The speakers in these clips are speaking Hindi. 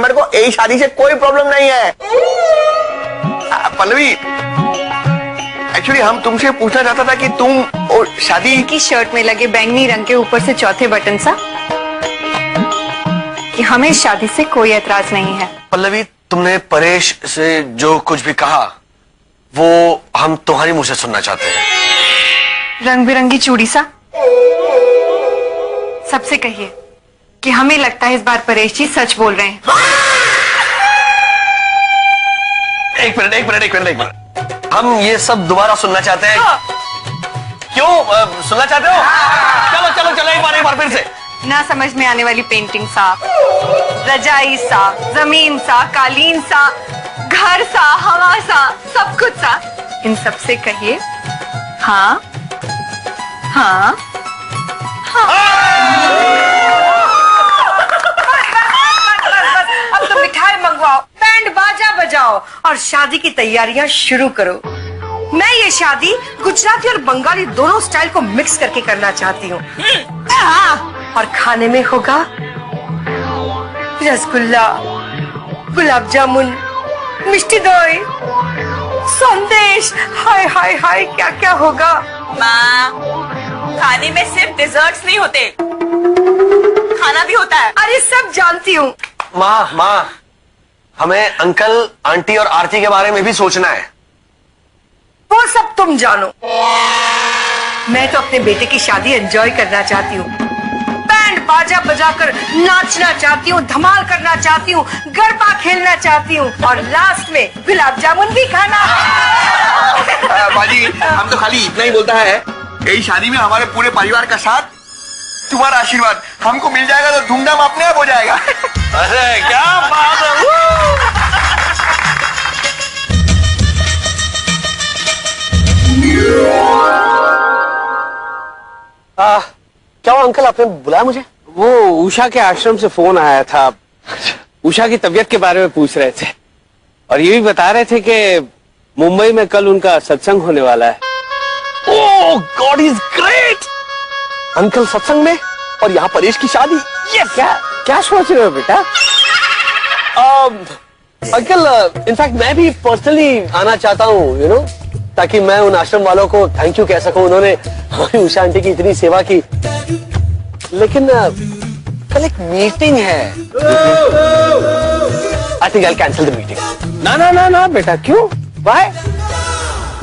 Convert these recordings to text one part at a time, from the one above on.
मेंबर को यही शादी से कोई प्रॉब्लम नहीं है। पल्लवी, एक्चुअली हम तुमसे पूछना चाहता था कि तुम और शादी की शर्ट में लगे बैंगनी रंग के ऊपर से चौथे बटन सा, कि हमें शादी से कोई एतराज नहीं है। पल्लवी, तुमने परेश से जो कुछ भी कहा वो हम तुम्हारी मुंह से सुनना चाहते हैं। रंग बिरंगी चूड़ी सा सबसे कहिए कि हमें लगता है इस बार परेश जी सच बोल रहे हैं। एक मिनट, हम ये सब दोबारा सुनना चाहते हैं। क्यों सुनना चाहते हो? चलो एक बार फिर से। ना समझ में आने वाली पेंटिंग सा, रजाई सा, जमीन सा, कालीन सा, घर सा, हवा सा, सब कुछ सा, इन सब से कहिए हाँ हाँ अब तो मिठाई मंगवाओ, बैंड बाजा बजाओ और शादी की तैयारियां शुरू करो। मैं ये शादी गुजराती और बंगाली दोनों स्टाइल को मिक्स करके करना चाहती हूँ। और खाने में होगा रसगुल्ला, गुलाब जामुन, मिष्टी दोई, संदेश, हाय हाय हाय क्या क्या होगा। माँ, खाने में सिर्फ डिजर्ट्स नहीं होते, खाना भी होता है। अरे सब जानती हूँ। माँ, हमें अंकल, आंटी और आरती के बारे में भी सोचना है। वो सब तुम जानो, मैं तो अपने बेटे की शादी एंजॉय करना चाहती हूँ, बैंड बाजा बजाकर नाचना चाहती हूँ, धमाल करना चाहती हूँ, गरबा खेलना चाहती हूँ और लास्ट में गुलाब जामुन भी खाना। बाजी, हम तो खाली इतना ही बोलता है, यही शादी में हमारे पूरे परिवार का साथ, तुम्हारा आशीर्वाद हमको मिल जाएगा तो धूमधाम अपने आप हो जाएगा। अरे क्या बात है। क्या हुआ अंकल, आपने बुलाया मुझे? वो उषा के आश्रम से फोन आया था। उषा की तबीयत के बारे में पूछ रहे थे और ये भी बता रहे थे कि मुंबई में कल उनका सत्संग होने वाला है। ओह गॉड इज ग्रेट। अंकल सत्संग में और यहाँ परेश की शादी। yes! क्या सोच रहे हो बेटा? अंकल, इनफैक्ट मैं भी पर्सनली आना चाहता हूँ, यू नो, ताकि मैं उन आश्रम वालों को थैंक यू कह सकूं। उन्होंने हमारी उषा आंटी की इतनी सेवा की। लेकिन कल एक मीटिंग है। I think I cancel the meeting. ना बेटा, क्यों? वाई?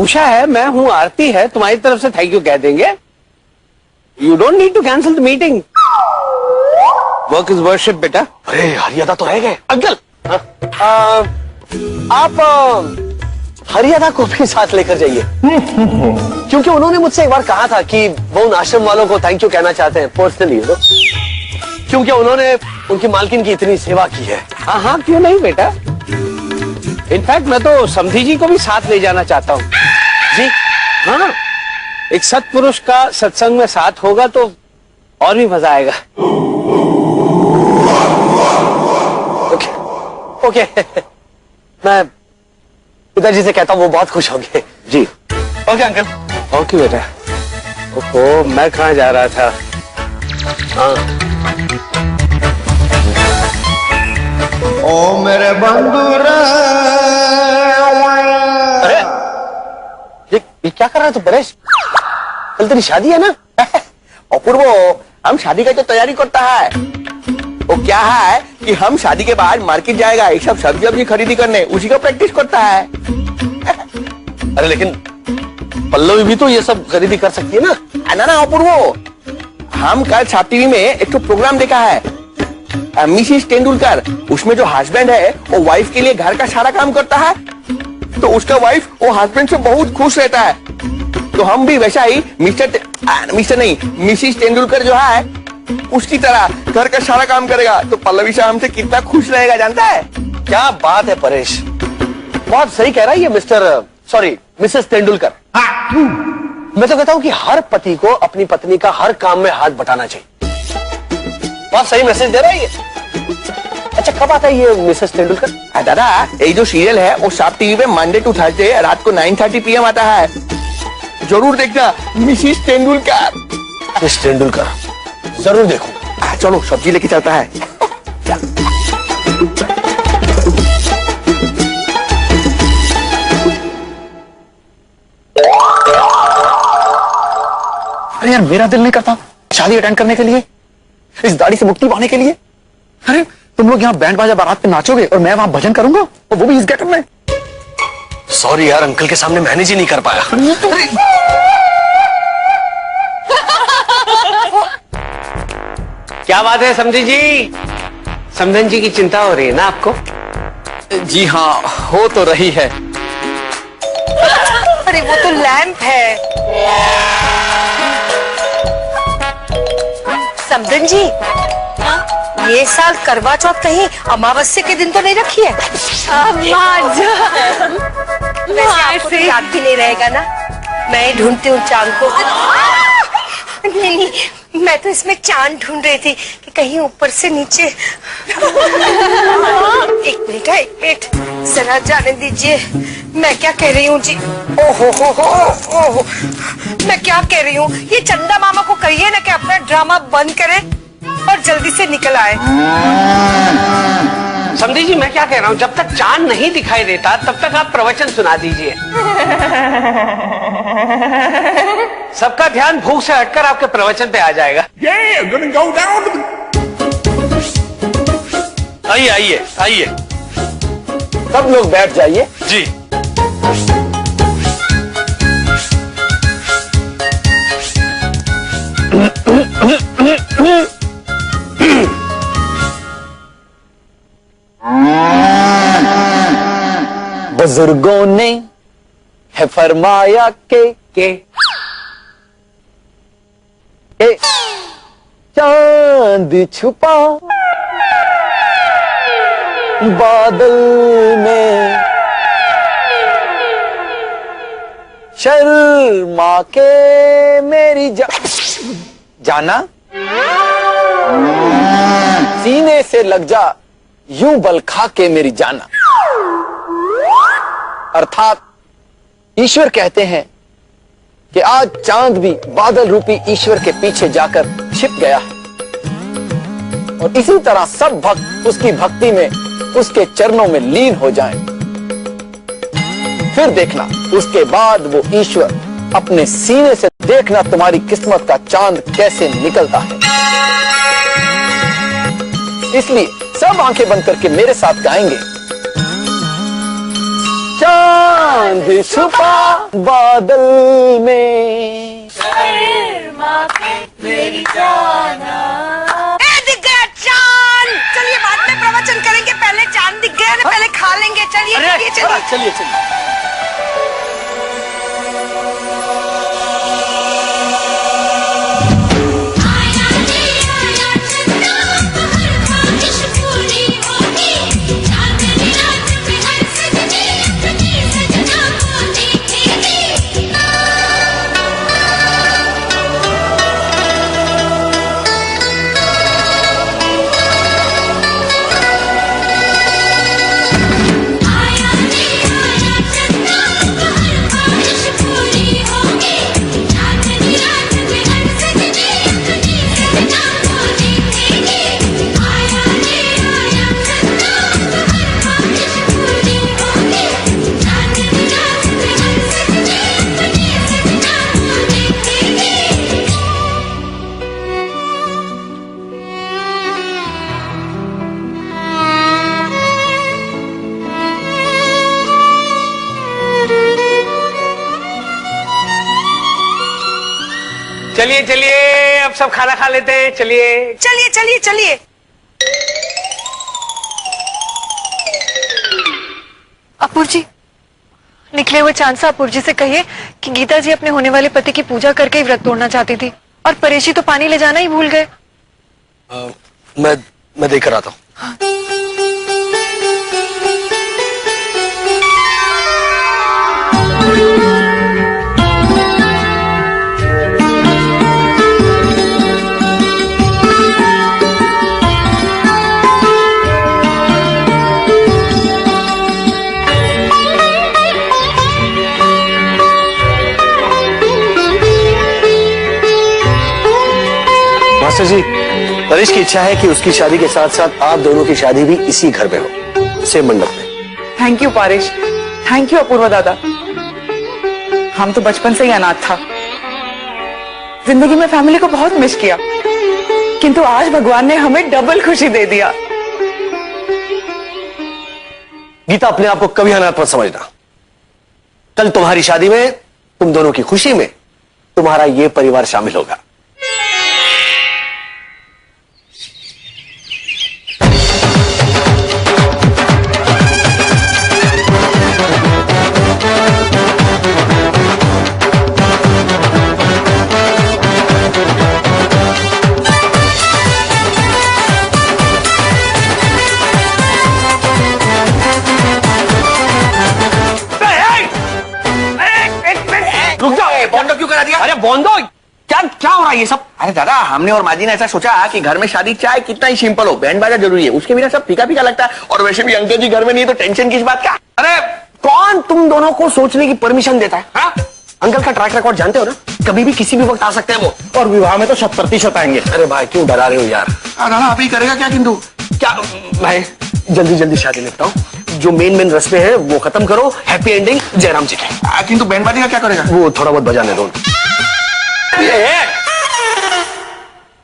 उषा है, मैं हूँ, आरती है, तुम्हारी तरफ से थैंक यू कह देंगे। You don't need to cancel the meeting. Work is worship बेटा। अरे हरियादा तो रह गए अंकल। आप हरियादा को भी साथ लेकर जाइए। क्योंकि उन्होंने मुझसे एक बार कहा था कि वो उन आश्रम वालों को थैंक यू कहना चाहते हैं पर्सनली, क्योंकि उन्होंने उनकी मालकिन की इतनी सेवा की है। हाँ, क्यों नहीं बेटा। इनफैक्ट मैं तो समधी जी को भी साथ ले जाना चाहता हूँ। जी हाँ, एक सत्पुरुष का सत्संग में साथ होगा तो और भी मजा आएगा। ओके, मैं पिताजी से कहता हूँ, वो बहुत खुश होंगे। जी ओके अंकल। ओके बेटा। ओहो, मैं कहाँ जा रहा था? हाँ, ओ मेरे बंधु। अरे ये क्या कर रहा है तू परेश? कल तेरी शादी है ना? अपूर्व, हम शादी का जो तैयारी करता है वो क्या है कि हम शादी के बाद मार्केट जाएगा, एक सब सब्जी वब्जी खरीदी करने, उसी का प्रैक्टिस करता है। अरे लेकिन पल्लवी भी तो ये सब खरीदी कर सकती है ना? ना अपूर्व, हम कल साफ टीवी में एक तो प्रोग्राम देखा है, मिसिस तेंदुलकर, उसमें जो हस्बैंड है वो वाइफ के लिए घर का सारा काम करता है, तो उसका वाइफ वो हस्बैंड से बहुत खुश रहता है। तो हम भी वैसा ही मिसिस तेंदुलकर जो है उसकी तरह घर का सारा काम करेगा, तो पल्लवी से हमसे कितना खुश रहेगा जानता है? क्या बात है परेश, बहुत सही कह रहा है ये मिसेस तेंदुलकर। मैं तो कहता हूँ कि हर पति को अपनी पत्नी का हर काम में हाथ बटाना चाहिए। बहुत सही मैसेज दे रहा है ये। अच्छा, कब आता है ये मिसेस तेंदुलकर? दादा, ये जो सीरियल है वो साफ टीवी पे मंडे टू थर्सडे रात को 9:30 PM आता है, जरूर देखना। मिसिस तेंदुलकर। मिस तेंदुलकर जरूर देखूंगा। चलो सब्जी लेके चलता है। यार मेरा दिल नहीं करता शादी अटेंड करने के लिए, इस दाढ़ी से मुक्ति पाने के लिए। अरे तुम लोग यहाँ बैंड बाजा बारात पे नाचोगे और मैं वहां भजन करूंगा, और वो भी इस गेटअप में। सॉरी यार, अंकल के सामने मैनेज ही नहीं कर पाया। क्या बात है समधी जी? समधन जी की चिंता हो रही है ना आपको? जी हाँ, हो तो रही है। अरे वो तो लैंप है। समधन जी, ये साल करवा चौथ कहीं अमावस्या के दिन तो नहीं रखी है? वैसे आपको तो याद भी नहीं रहेगा ना, मैं ही ढूंढती हूँ चांद को। नहीं नहीं, मैं तो इसमें चांद ढूंढ रही थी कि कहीं ऊपर से नीचे। एक मिनट जरा जाने दीजिए, मैं क्या कह रही हूँ जी? ओहो ओहो, मैं क्या कह रही हूँ? ये चंदा मामा को कहिए ना कि अपना ड्रामा बंद करे और जल्दी से निकल आए। समधी जी मैं क्या कह रहा हूँ, जब तक चांद नहीं दिखाई देता तब तक आप प्रवचन सुना दीजिए। सबका ध्यान भूख से हटकर आपके प्रवचन पे आ जाएगा। आइए आइए आइए, सब लोग बैठ जाइए। जी। बुजुर्गों ने है फरमाया के चांद छुपा बादल में, शर्मा के मेरी जाना, सीने से लग जा यूं बल खा के मेरी जाना। अर्थात ईश्वर कहते हैं कि आज चांद भी बादल रूपी ईश्वर के पीछे जाकर छिप गया है, और इसी तरह सब भक्त उसकी भक्ति में उसके चरणों में लीन हो जाएं। फिर देखना, उसके बाद वो ईश्वर अपने सीने से देखना तुम्हारी किस्मत का चांद कैसे निकलता है। इसलिए सब आंखें बंद करके मेरे साथ गाएंगे। चांद छुपा बादल में, मेरी जाना। दिख गया चांद। चलिए बाद में प्रवचन करेंगे, पहले चांद दिख गया ना, पहले खा लेंगे। चलिए चलिए चलिए। चलिए चलिए, अब सब खाना खा लेते हैं। चलिए चलिए चलिए चलिए। अपूर जी, निकले हुए चांद से अपूर जी से कहिए कि गीता जी अपने होने वाले पति की पूजा करके ही व्रत तोड़ना चाहती थी, और परेशी तो पानी ले जाना ही भूल गए। मैं देकर आता हूँ। मास्टर जी, परेश की इच्छा है कि उसकी शादी के साथ साथ आप दोनों की शादी भी इसी घर में हो, सेम मंडप में। Thank you Paresh, thank you Apurva दादा। हम तो बचपन से ही अनाथ था, जिंदगी में फैमिली को बहुत मिस किया, किंतु आज भगवान ने हमें डबल खुशी दे दिया। गीता, अपने आप को कभी अनाथ मत समझना। कल तुम्हारी शादी में तुम दोनों की खुशी में तुम्हारा ये परिवार शामिल होगा। रुक जाओ, बॉन्डो क्यों करा दिया? अरे बॉन्डो, क्या क्या हो रहा है ये सब? अरे दादा, हमने और माजी ने ऐसा सोचा कि घर में शादी चाहे कितना ही सिंपल हो, बैंड बाजा जरूरी है, उसके बिना सब फीका फीका लगता है। और वैसे भी अंकल जी घर में नहीं है तो टेंशन किस बात का? अरे कौन तुम दोनों को सोचने की परमिशन देता है? हाँ? अंकल का ट्रैक रिकॉर्ड जानते हो ना, कभी भी किसी भी वक्त आ सकते हैं वो। और विवाह में तो 100% आएंगे। अरे भाई क्यों डरा रहे हो यार? दादा अभी करेगा क्या? किंतु क्या भाई, जल्दी जल्दी शादी निपटाओ, जो मेन रस्मे हैं वो खत्म करो, हैप्पी एंडिंग जयराम जी के। किंतु बैंड बाजी का क्या करेगा? वो थोड़ा बहुत बजाने दो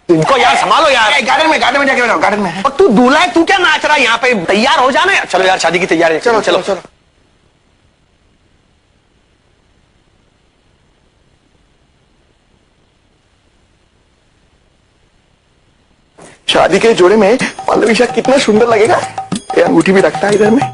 इनको यार, संभालो यार। गार्डन में जाके बनाओ, गार्डन में। और तू दूल्हा है, तू क्या नाच रहा है यहाँ पे? तैयार हो जाना। चलो यार, शादी की तैयारी। चलो चलो चलो। शादी के जोड़े में पल्लवी शायद कितना सुंदर लगेगा। ये अंगूठी भी रखता है इधर में।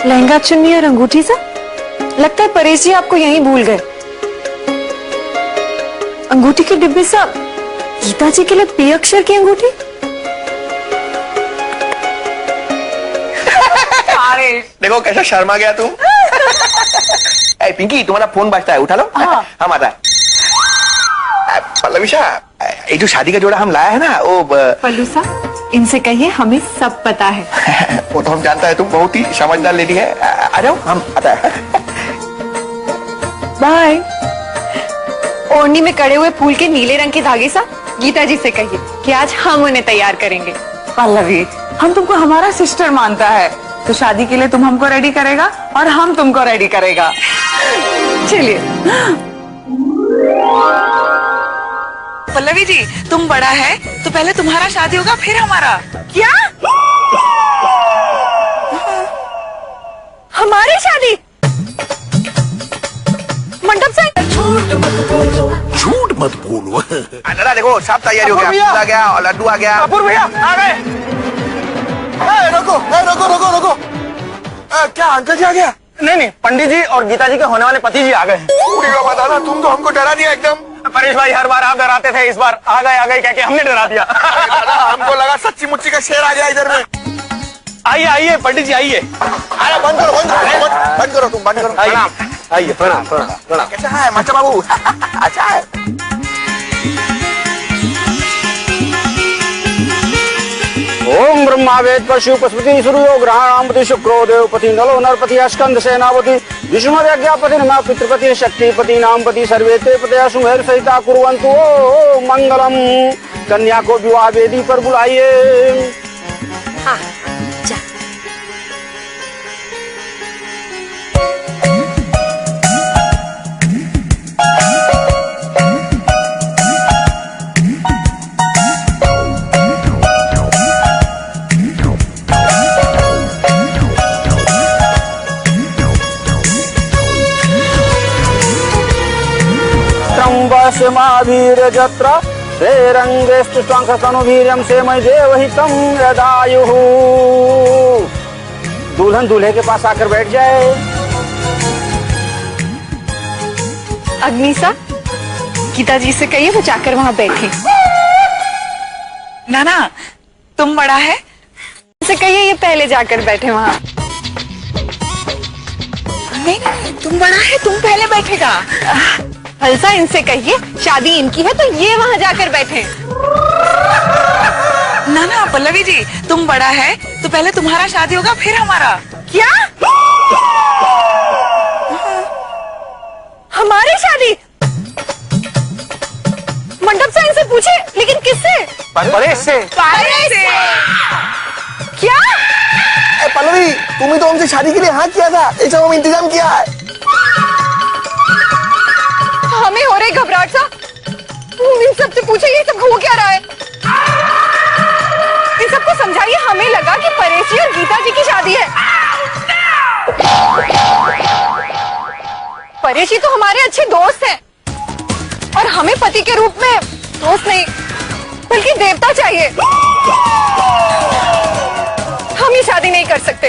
लहंगा, चुन्नी और अंगूठी सा लगता है परेश जी आपको यहीं भूल गए। अंगूठी के डिब्बे सा गीता जी के लिए पी अक्षर की अंगूठी। देखो कैसा शर्मा गया तुम। ए पिंकी, तुम्हारा फोन बजता है, उठा लो। हम आता है। पल्लवी शाह, ये जो शादी का जोड़ा हम लाया है ना, वो पल्लू सा, इनसे कहिए हमें सब पता है। वो तो हम जानता है, तुम बहुत ही समझदार लेडी है। आ जाओ, हम आता है। बाय। ओढ़नी में कड़े हुए फूल के नीले रंग के धागे सा गीता जी से कहिए कि आज हम उन्हें तैयार करेंगे। पल्लवी, हम तुमको हमारा सिस्टर मानता है, तो शादी के लिए तुम हमको रेडी करेगा और हम तुमको रेडी करेगा। चलिए। पल्लवी जी, तुम बड़ा है तो पहले तुम्हारा शादी होगा फिर हमारा। क्या? हमारी शादी मंडप से? झूठ मत बोलो। दादा देखो, सब तैयारी हो गया, दूध आ गया और लड्डू आ गया। कपूर भैया आ गए। रुको। क्या अंकल जी आ गया? नहीं, पंडित जी और गीता जी के होने वाले पति जी आ गए। दादा तुम तो हमको डरा दिया एकदम। परेश भाई, हर बार आप डराते थे, इस बार आ गए कह के हमने डरा दिया। दादा हमको लगा सच्ची मुच्ची का शेर आ गया इधर में। आइए पंडित जी आइए। अरे बंद करो, तुम बंद करो। आइए, प्रणाम। कैसा है मास्टर बाबू? अच्छा है। ओम ब्रह्मा वेद पशु पशुपति सूर्यो ग्रहाणामपति शुक्रो देवपति नलो नरपति अस्कंद सेनापति विष्णुर्यज्ञापति नमः पितृपति शक्तिपति नामपति सर्वे ते पतया सुमेर सहिता कुर्वन्तु ओम मंगलम। कन्या को विवाह वेदी पर बुलाइए। वीर जत्र श्रेरंगेष्टुवीर्यम से मई देवहितम यदायुः। दुल्हन दूल्हे के पास आकर बैठ जाए। अग्निसा, गीता जी से कहिए वो जाकर वहां बैठे। नाना, तुम बड़ा है, से कहिए ये पहले जाकर बैठे वहां। नहीं, तुम बड़ा है, तुम पहले बैठेगा। हल्सा, इनसे कहिए शादी इनकी है तो ये वहां जाकर बैठे। ना पल्लवी जी, तुम बड़ा है तो पहले तुम्हारा शादी होगा फिर हमारा। क्या? हमारी शादी? मंडप से इनसे पूछे, लेकिन किससे? परेश से। क्या? पल्लवी, तुम्हें तो हमसे शादी के लिए हाँ किया था, ये सब हम इंतजाम किया है। हमें हो रही घबराहट सा। इन सबसे पूछे ये सब हो क्या रहा है? इन सबको समझाइए, हमें लगा कि परेश जी और गीता जी की शादी है। परेश जी तो हमारे अच्छे दोस्त हैं और हमें पति के रूप में दोस्त नहीं बल्कि देवता चाहिए। हम ये शादी नहीं कर सकते।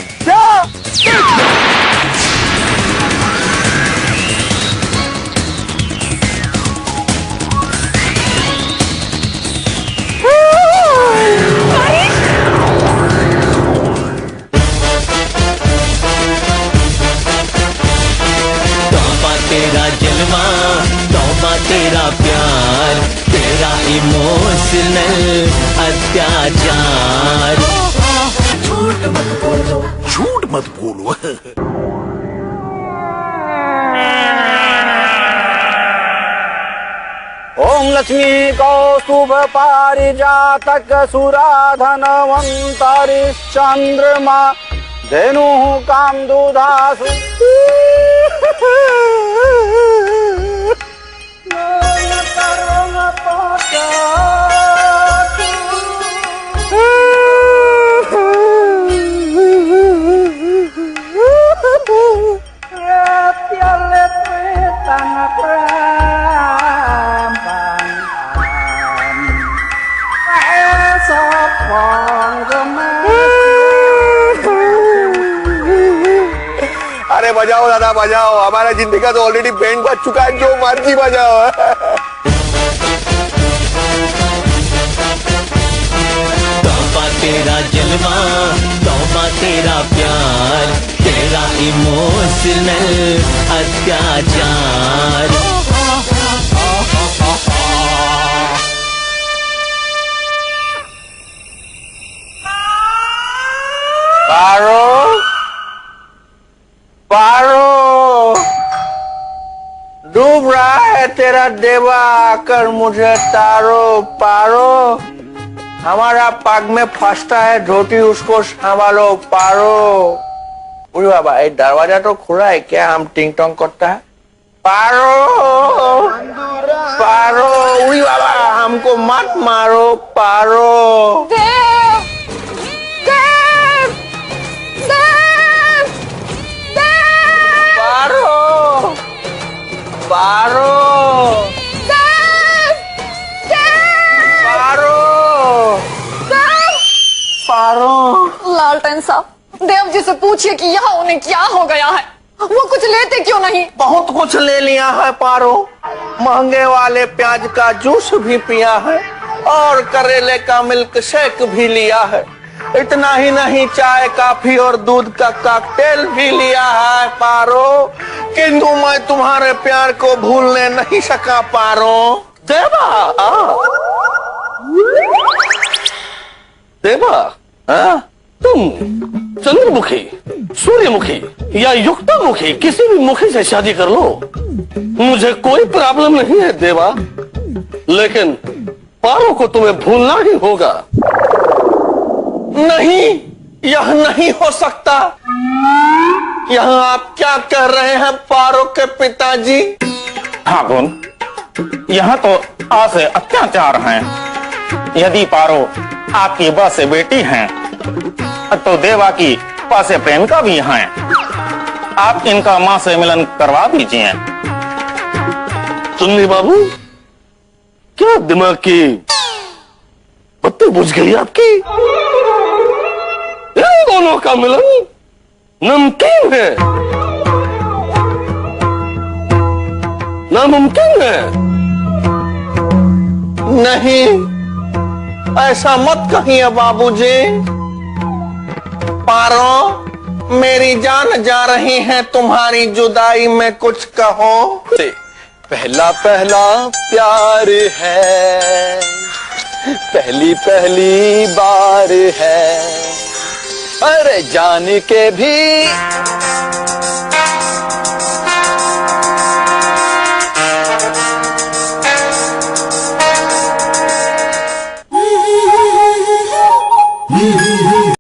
तौबा तेरा जलवा, तौबा तेरा प्यार, तेरा इमोशनल अत्याचार। झूठ मत बोलो। ओम लक्ष्मी कौस्तुभ पारिजातक सुराधनवंतरिश्चंद्रमा धेनु कामदुधासु। अरे बजाओ दादा बजाओ, हमारा जिंदगी का तो ऑलरेडी बैंड बज चुका है, जो मर्जी बजाओ। तौबा तेरा जलवा, तौबा तेरा प्यार, तेरा इमोशनल अत्याचार। पारो पारो, डूब रहा है तेरा देवा, आकर मुझे तारो। पारो, हमारा पाग में फंसता है धोती, उसको संभालो। पारो। उरे बाबा, ये दरवाजा तो खुला है क्या? हम टिंग टोंग करता है। पारो पारो, उरे बाबा, हमको मत मारो। पारो देव, देव, देव, देव, पारो पारो देव, देव, पारो देव। पारो। लालटेन साहब, देव जी से पूछिए कि यहाँ उन्हें क्या हो गया है, वो कुछ लेते क्यों नहीं? बहुत कुछ ले लिया है पारो, महंगे वाले प्याज का जूस भी पिया है और करेले का मिल्क शेक भी लिया है। इतना ही नहीं, चाय कॉफी और दूध का कॉकटेल भी लिया है पारो, किंतु मैं तुम्हारे प्यार को भूलने नहीं सका पारो। देवा देवा, तुम चंद्रमुखी, सूर्यमुखी या युक्तामुखी किसी भी मुखी से शादी कर लो, मुझे कोई प्रॉब्लम नहीं है देवा, लेकिन पारो को तुम्हें भूलना ही होगा। नहीं, यह नहीं हो सकता। यहाँ आप क्या कह रहे हैं पारो के पिताजी? हाँ बोल, यहाँ तो आज से अत्याचार हैं। यदि पारो आपकी बस से बेटी हैं, तो देवा की पास से प्रेमिका भी हैं। आप इनका माँ से मिलन करवा दीजिए। सुनिए बाबू, क्या दिमाग की बत्ती बुझ गई आपकी? इन दोनों का मिलन नमकीन है, नामुमकिन है। नहीं, ऐसा मत कहिए बाबूजी। पारो, मेरी जान जा रही है तुम्हारी जुदाई में, कुछ कहो। पहला पहला प्यार है, पहली पहली बार है, अरे जान के भी